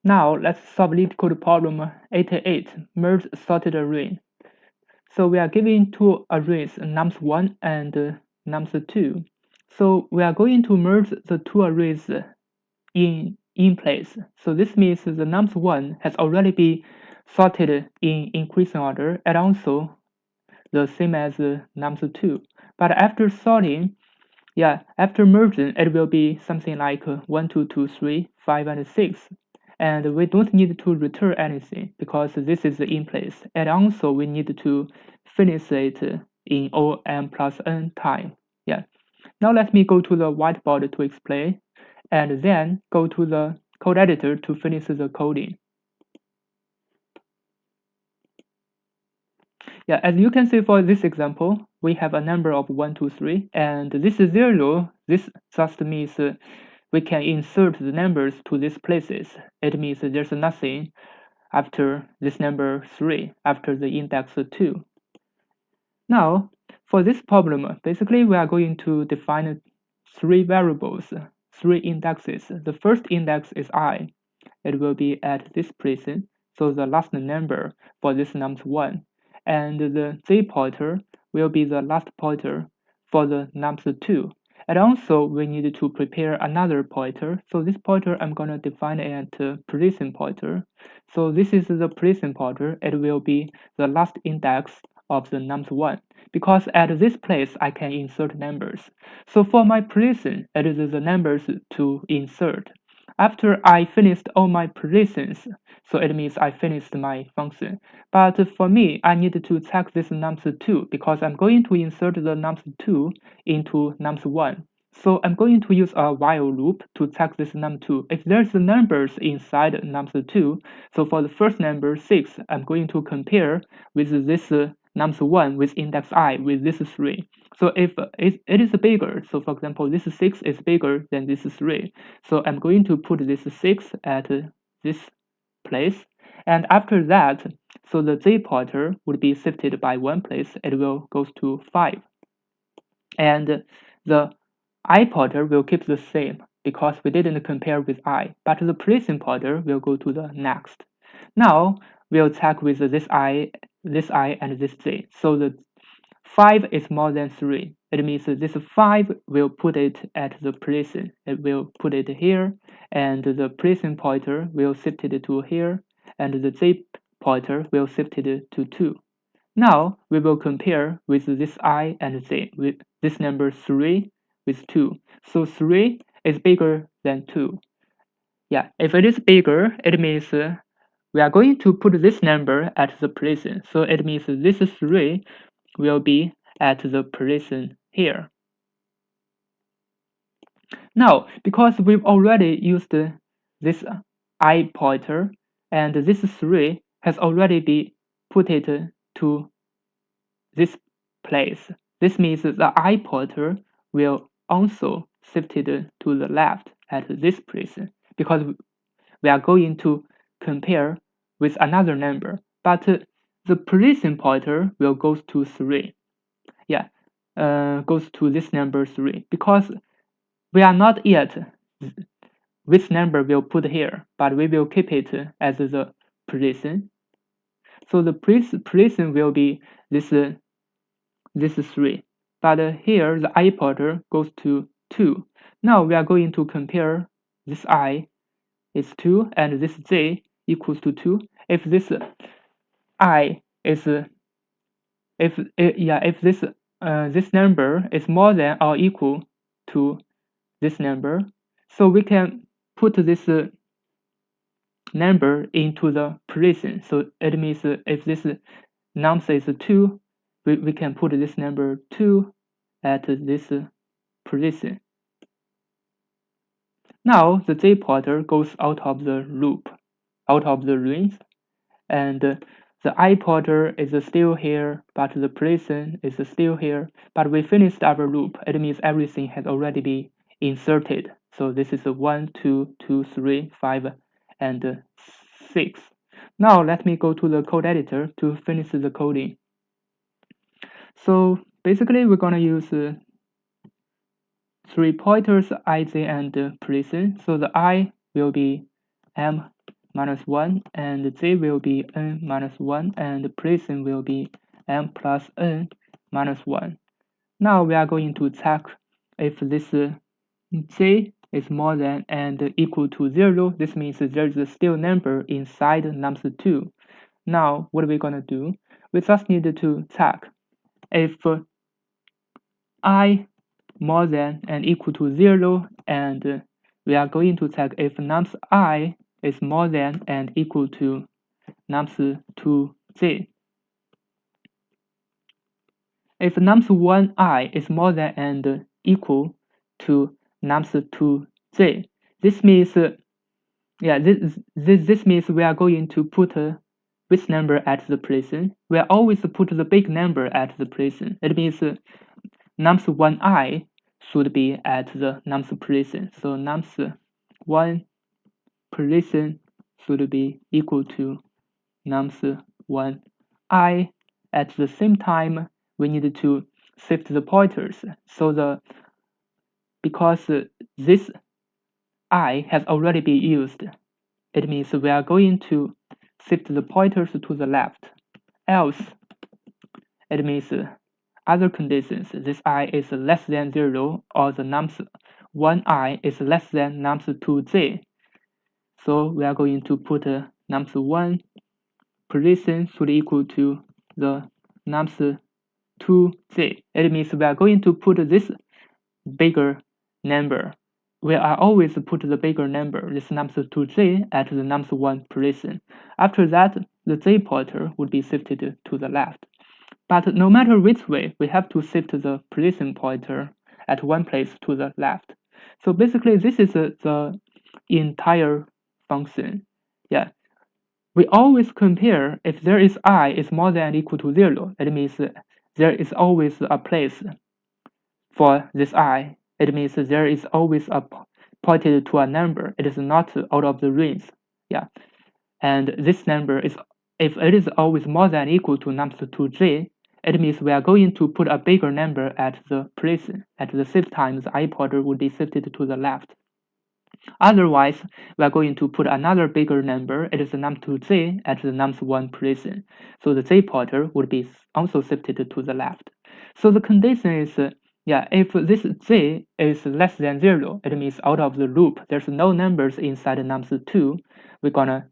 Now let's solve Leetcode problem 88, merge sorted array. So we are given two arrays, nums1 and nums2. So we are going to merge the two arrays in place. So this means the nums1 has already been sorted in increasing order and also the same as nums2. But after sorting, after merging, it will be something like 1, 2, 2, 3, 5, and 6. And we don't need to return anything because this is in place. And also we need to finish it in O m plus n time. Now let me go to the whiteboard to explain, and then go to the code editor to finish the coding. As you can see for this example, we have a number of 1, 2, 3, and this is 0. This just means we can insert the numbers to these places. It means there's nothing after this number 3, after the index 2. Now, for this problem, basically we are going to define 3 variables, 3 indexes. The first index is I. It will be at this place, so the last number for this nums1. And the z pointer will be the last pointer for the nums2. And also we need to prepare another pointer. So this pointer I'm gonna define it at position pointer. So this is the position pointer. It will be the last index of the nums1, because at this place I can insert numbers. So for my position, it is the numbers to insert. After I finished all my positions, so it means I finished my function. But for me, I need to check this nums2 because I'm going to insert the nums2 into nums1. So I'm going to use a while loop to check this num2. If there's numbers inside nums2, so for the first number 6, I'm going to compare with this nums1 with index I with this 3. So if it is bigger, so for example, this 6 is bigger than this 3, so I'm going to put this 6 at this place. And after that, so the z pointer would be shifted by 1 place, it will go to 5. And the I pointer will keep the same because we didn't compare with I, but the position pointer will go to the next. Now we'll check with this I, and this z. So the 5 is more than 3. It means this 5 will put it at the position. It will put it here, and the position pointer will shift it to here, and the z pointer will shift it to 2. Now we will compare with this I and z with this number 3 with 2. So 3 is bigger than 2. If it is bigger, it means we are going to put this number at the position. So it means this 3 will be at the position here. Now, because we've already used this I pointer, and this 3 has already been put it to this place. This means the I pointer will also shift it to the left at this place, because we are going to compare with another number, but the position pointer will go to 3. Goes to this number 3, because we are not yet which number we'll put here, but we will keep it as the position. So the position will be this 3, but here the I pointer goes to 2. Now we are going to compare this I is 2 and this z equals to 2. If this I is if this number is more than or equal to this number, so we can put this number into the position. So it means if this nums is 2, we can put this number 2 at this position. Now the z pointer goes out of the loop, out of the range, and the I pointer is still here, but the position is still here. But we finished our loop. It means everything has already been inserted. So this is 1, 2, 2, 3, 5, and 6. Now let me go to the code editor to finish the coding. So basically we're gonna use 3 pointers, I, z, and position. So the I will be m minus 1, and z will be n minus 1, and the placing will be m plus n minus 1. Now we are going to check if this z is more than and equal to 0. This means there is a still number inside nums2. Now what are we going to do? We just need to check if I more than and equal to 0, and we are going to check if nums I is more than and equal to nums2z. If nums1I is more than and equal to nums2z, this means this means we are going to put which number at the place. We are always put the big number at the place. It means nums1I should be at the nums place. So nums1 place should be equal to nums1I. At the same time, we need to shift the pointers. So because this I has already been used, it means we are going to shift the pointers to the left. Else, it means other conditions, this I is less than 0, or the nums1I is less than nums2z. So we are going to put nums1 position should equal to the nums2z. It means we are going to put this bigger number. We are always put the bigger number, this nums2z, at the nums1 position. After that, the z pointer would be shifted to the left. But no matter which way, we have to shift the position pointer at one place to the left. So basically, this is the entire function. Yeah, we always compare if there is I is more than or equal to 0. It means there is always a place for this I. It means there is always a pointed to a number. It is not out of the range. Yeah, and this number is, if it is always more than or equal to nums2z, it means we are going to put a bigger number at the place. At the same time, the I pointer would be shifted to the left. Otherwise, we are going to put another bigger number, it is the nums2z, at the nums1 position. So the z pointer would be also shifted to the left. So the condition is, if this z is less than 0, it means out of the loop, there's no numbers inside nums2, we're gonna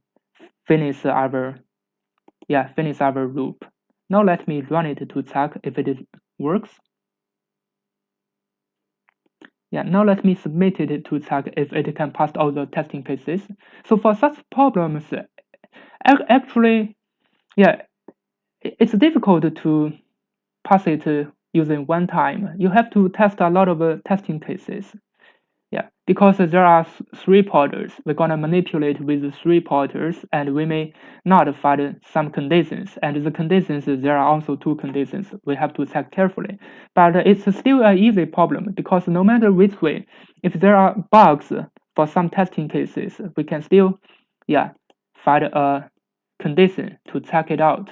finish our loop. Now let me run it to check if it works. Now let me submit it to check if it can pass all the testing cases. So for such problems, actually, it's difficult to pass it using one time. You have to test a lot of testing cases. Because there are 3 pointers, we're gonna manipulate with the 3 pointers, and we may not find some conditions. And the conditions, there are also 2 conditions. We have to check carefully. But it's still an easy problem, because no matter which way, if there are bugs for some testing cases, we can still find a condition to check it out.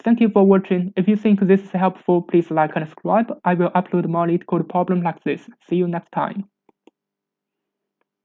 Thank you for watching. If you think this is helpful, please like and subscribe. I will upload more Leetcode problems like this. See you next time.